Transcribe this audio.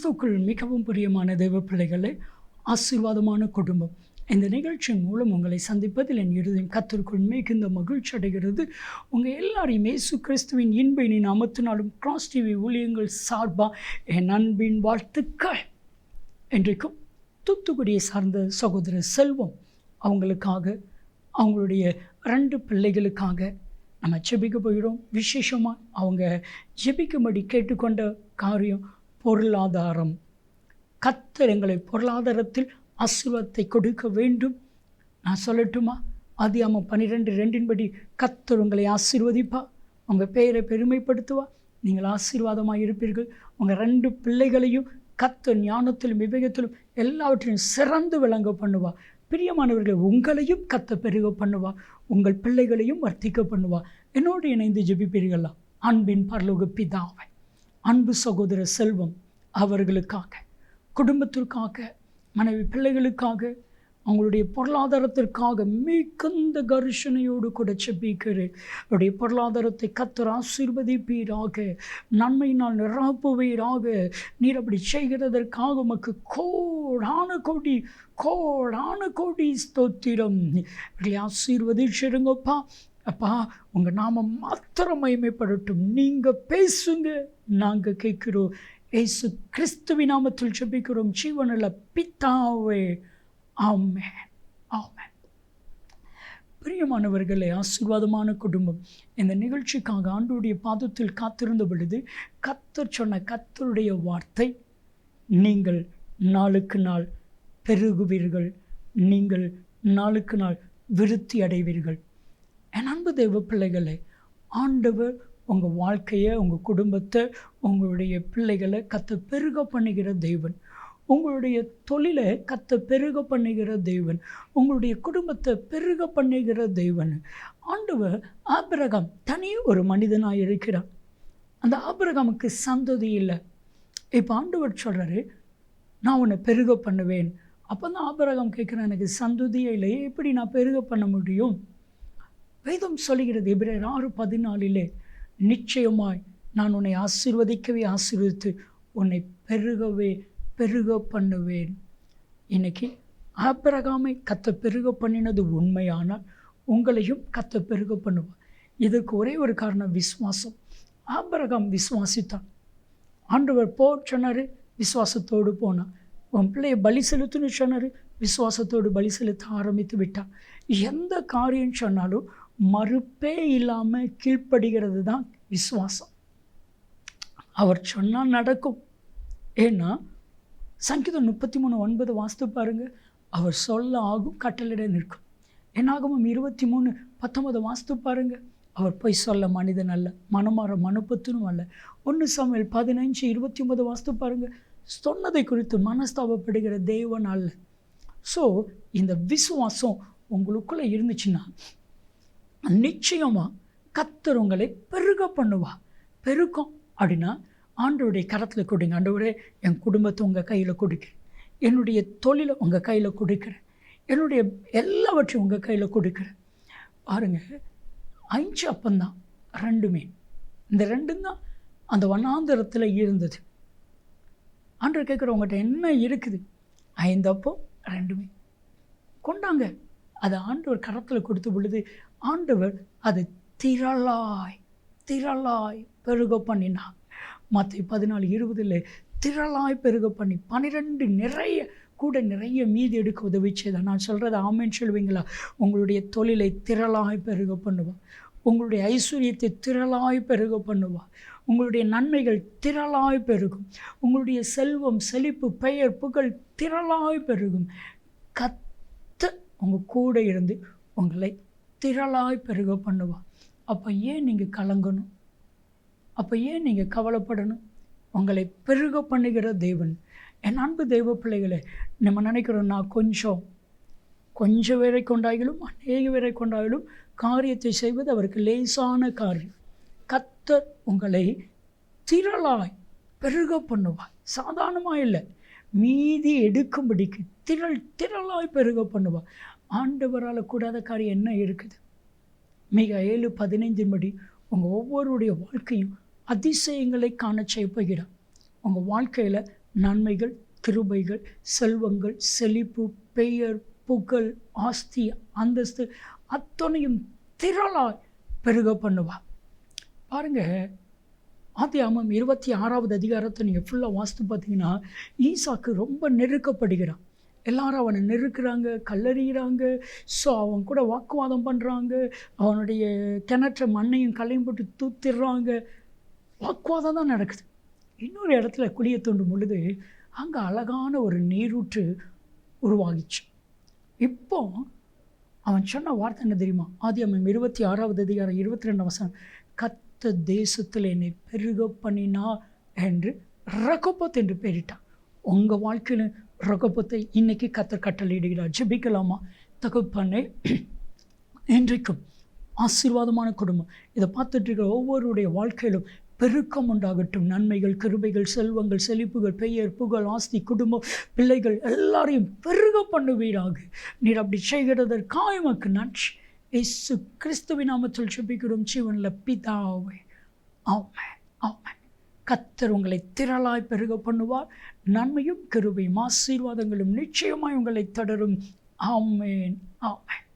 கிறிஸ்துவுக்குள் மிகவும் பிரியமான தேவ பிள்ளைகளே, ஆசீர்வாதமான குடும்பம். இந்த நிகழ்ச்சியின் மூலம் உங்களை சந்திப்பதில் என் இருதயம் கர்த்தருக்குள் மிகுந்த மகிழ்ச்சி அடைகிறது. உங்கள் எல்லாரையும் இயேசு கிறிஸ்துவின் இன்ப நாமத்தினாலும் கிராஸ் டிவி ஊழியங்கள் சார்பாக என் அன்பின் வாழ்த்துக்கள். இன்றைக்கும் தூத்துக்குடியை சார்ந்த சகோதரர் செல்வம் அவங்களுக்காக, அவங்களுடைய 2 பிள்ளைகளுக்காக நம்ம ஜெபிக்க போயிடும். விசேஷமாக அவங்க ஜெபிக்கும்படி கேட்டுக்கொண்ட காரியம் பொருளாதாரம். கர்த்தர் எங்களை பொருளாதாரத்தில் ஆசீர்வாதத்தை கொடுக்க வேண்டும். நான் சொல்லட்டுமா? ஆதியாகமம் 12:2 கர்த்தர் உங்களை ஆசீர்வதிப்பா, உங்கள் பெயரை பெருமைப்படுத்துவா, நீங்கள் ஆசீர்வாதமாக இருப்பீர்கள். உங்கள் 2 பிள்ளைகளையும் கர்த்தர் ஞானத்திலும் விவேகத்திலும் எல்லாவற்றையும் சிறந்து விளங்க பண்ணுவா. பிரியமானவர்கள், உங்களையும் கர்த்தர் பெருக பண்ணுவா, உங்கள் பிள்ளைகளையும் வர்த்திக்க பண்ணுவா. என்னோடு இணைந்து ஜெபிப்பீர்களா? அன்பின் பரலோக பிதாவை, அன்பு சகோதரர் செல்வம் அவர்களுக்காக, குடும்பத்திற்காக, மனைவி பிள்ளைகளுக்காக, அவங்களுடைய பொருளாதாரத்திற்காக மிகுந்த கரிசனையோடு கூட ஜெபிக்கிறேன். அவருடைய பொருளாதாரத்தை கர்த்தர் ஆசீர்வதிப்பீராக, நன்மையினால் நிரப்புவீராக. நீர் அப்படி செய்கிறதற்காக உமக்கு கோடான கோடி ஸ்தோத்திரம். இப்படி ஆசீர்வதிச்சிருங்கப்பா. அப்பா, உங்கள் நாமம் மாத்திரம் மகிமைப்படட்டும். நீங்கள் பேசுங்க, நாங்கள் கேட்கிறோம். இயேசு கிறிஸ்துவின் நாமத்தில் ஜெபிக்கிறோம் ஜீவனுள்ள பிதாவே, ஆமென், ஆமென். பிரியமானவர்களே, ஆசீர்வாதமான குடும்பம். இந்த நிகழ்ச்சிக்காக ஆண்டவருடைய பாதத்தில் காத்திருந்த பொழுது கர்த்தர் சொன்ன கர்த்தருடைய வார்த்தை, நீங்கள் நாளுக்கு நாள் பெருகுவீர்கள், நீங்கள் நாளுக்கு நாள் விருத்தி அடைவீர்கள். என் அன்பு தெய்வ பிள்ளைகளே, ஆண்டவர் உங்கள் வாழ்க்கையை, உங்கள் குடும்பத்தை, உங்களுடைய பிள்ளைகளை கர்த்தர் பெருக பண்ணுகிற தெய்வன். உங்களுடைய தொழிலை கர்த்தர் பெருக பண்ணுகிற தெய்வன். உங்களுடைய குடும்பத்தை பெருக பண்ணுகிற தெய்வன். ஆண்டவர் ஆபிரகாம் தனி ஒரு மனிதனாக இருக்கிறான். அந்த ஆபிரகாமுக்கு சந்ததி இல்லை. இப்போ ஆண்டவர் சொல்கிறாரு, நான் உன்னை பெருக பண்ணுவேன். அப்போ தான் ஆபிரகாம் கேட்குறேன், எனக்கு சந்ததியே இல்லை, எப்படி நான் பெருக பண்ண முடியும்? வேதம் சொல்லுகிறது எபிரேயர் 6:14, நிச்சயமாய் நான் உன்னை ஆசீர்வதித்து உன்னை பெருக பண்ணுவேன். இன்னைக்கு ஆபிரகாமை கர்த்தர் பெருக பண்ணினது உண்மையானால் உங்களையும் கர்த்தர் பெருக பண்ணுவார். இதற்கு ஒரே ஒரு காரணம், விசுவாசம். ஆபிரகாம் விசுவாசித்தான். ஆண்டவர் சொன்னார், விசுவாசத்தோடு போனான். உன் பிள்ளையை பலி செலுத்துன்னு சொன்னார், விசுவாசத்தோடு பலி செலுத்த ஆரம்பித்து விட்டான். எந்த காரியம் சொன்னாலும் மறுப்பே இல்லாமல் கீழ்ப்படுகிறது தான் விசுவாசம். அவர் சொன்னால் நடக்கும். ஏன்னா சங்கீதம் 33:9 வாஸ்து பாருங்க, அவர் சொல்ல ஆகும், கட்டளையிட நிற்கும். என்னாகமம் 23:19 வாஸ்து பாருங்க, அவர் போய் சொல்ல மனிதன் அல்ல, மனமாற மனுப்பத்துனும் அல்ல. 1 சாமுவேல் 15:29 வாஸ்து பாருங்க, சொன்னதை குறித்து மனஸ்தாபப்படுகிற தேவன் அல்ல. ஸோ இந்த விசுவாசம் உங்களுக்குள்ளே இருந்துச்சுன்னா நிச்சயமாக கர்த்தர் உங்களை பெருக பண்ணுவா. பெருக்கம் அப்படின்னா ஆண்டவருடைய கரத்தில் கொடுங்க. ஆண்டவரே, என் குடும்பத்தை உங்கள் கையில் கொடுக்கிறேன், என்னுடைய தொழிலை உங்கள் கையில் கொடுக்குறேன், என்னுடைய எல்லாவற்றையும் உங்கள் கையில் கொடுக்குறேன். பாருங்கள், 5 அப்பந்தான், 2 மீன். இந்த 2 தான் அந்த வனாந்தரத்தில் இருந்தது. ஆண்டவர் கேட்குற, உங்கள்கிட்ட என்ன இருக்குது? 5 அப்பம் 2 மீன் கொண்டாங்க. அதை ஆண்டவர் கரத்தில் கொடுத்த பொழுது ஆண்டவர் அது திரளாய் பெருக பண்ணினார். மத்தேயு 14:20 திரளாய் பெருக பண்ணி 12 நிறைய மீதி எடுக்க உதவி செய்தார். நான் சொல்கிறது ஆமென் சொல்வீங்களா? உங்களுடைய தொழிலை திரளாய் பெருக பண்ணுவா, உங்களுடைய ஐஸ்வர்யத்தை திரளாய் பெருக பண்ணுவா, உங்களுடைய நன்மைகள் திரளாய் பெருகும், உங்களுடைய செல்வம், செழிப்பு, பெயர், புகழ் திரளாய் பெருகும். கர்த்தர் உங்கள் கூட இருந்து உங்களை திரளாய் பெருக பண்ணுவா. அப்போ ஏன் நீங்கள் கலங்கணும்? அப்போ ஏன் நீங்கள் கவலைப்படணும்? உங்களை பெருக பண்ணுகிற தேவன். என் அன்பு தெய்வ பிள்ளைகளே, நம்ம நினைக்கிறோம், நான் கொஞ்சம் பேரை கொண்டாயிலும் அநேக பேரை கொண்டாயிலும் காரியத்தை செய்வது அவருக்கு லேசான காரியம். கர்த்தர் உங்களை திரளாய் பெருக பண்ணுவார். சாதாரணமாக இல்லை, மீதி எடுக்கும்படிக்கு திரளாய் பெருக பண்ணுவார். ஆண்டவரால் கூடாத காரியம் என்ன இருக்குது? மிக 7:15 உங்கள் ஒவ்வொருடைய வாழ்க்கையும் அதிசயங்களை காண செய்ய போகிறார். உங்கள் வாழ்க்கையில் நன்மைகள், கிருபைகள், செல்வங்கள், செழிப்பு, பெயர், புகழ், ஆஸ்தி, அந்தஸ்து அத்தனையும் திரளாய் பெருக பண்ணுவார். பாருங்க, ஆதியாகமம் 26வது அதிகாரத்தை நீங்கள் ஃபுல்லாக வாசித்து பார்த்தீங்கன்னா, ஈசாக்கு ரொம்ப நெருக்கப்படுகிறான். எல்லாரும் அவனை நெருக்கிறாங்க, கல்லறிகிறாங்க. ஸோ அவன் கூட வாக்குவாதம் பண்ணுறாங்க. அவனுடைய கிணற்ற மண்ணையும் கல்லையும் போட்டு தூத்திடுறாங்க. வாக்குவாதம் தான் நடக்குது. இன்னொரு இடத்துல குழியை தோண்டும் பொழுது அங்கே அழகான ஒரு நீரூற்று உருவாகிச்சு. இப்போ அவன் சொன்ன வார்த்தை என்ன தெரியுமா? ஆதியாகமம் 26வது அதிகாரம் 22 வசனம், கர்த்தர் தேசத்தில் என்னை பெருக பண்ணினா என்று ரகோபோத் என்று பெயரிட்டான். உங்கள் வாழ்க்கையில் ரகோபோத்தை இன்னைக்கு கர்த்தர் கட்டளையிடுகிறார். ஜெபிக்கலாமா? தகப்பனே, இன்றைக்கும் ஆசீர்வாதமான குடும்பம் இதை பார்த்துட்டு இருக்கிற ஒவ்வொருடைய வாழ்க்கையிலும் பெருக்கம் உண்டாகட்டும். நன்மைகள், கிருபைகள், செல்வங்கள், செழிப்புகள், பெயர், புகழ், ஆஸ்தி, குடும்பம், பிள்ளைகள் எல்லாரையும் பெருக பண்ணுவீராக. நீர் அப்படி செய்கிறதற்காக உமக்கு நன்றி. இயேசு கிறிஸ்துவின் நாமத்தில் ஜெபிக்கிறோம் ஜீவனில் பிதாவே, ஆமென், ஆமென். கர்த்தர் உங்களை திரளாய் பெருக பண்ணுவார். நன்மையும் கிருபையும் ஆசீர்வாதங்களும் நிச்சயமாய் உங்களை தொடரும். ஆமென், ஆமென்.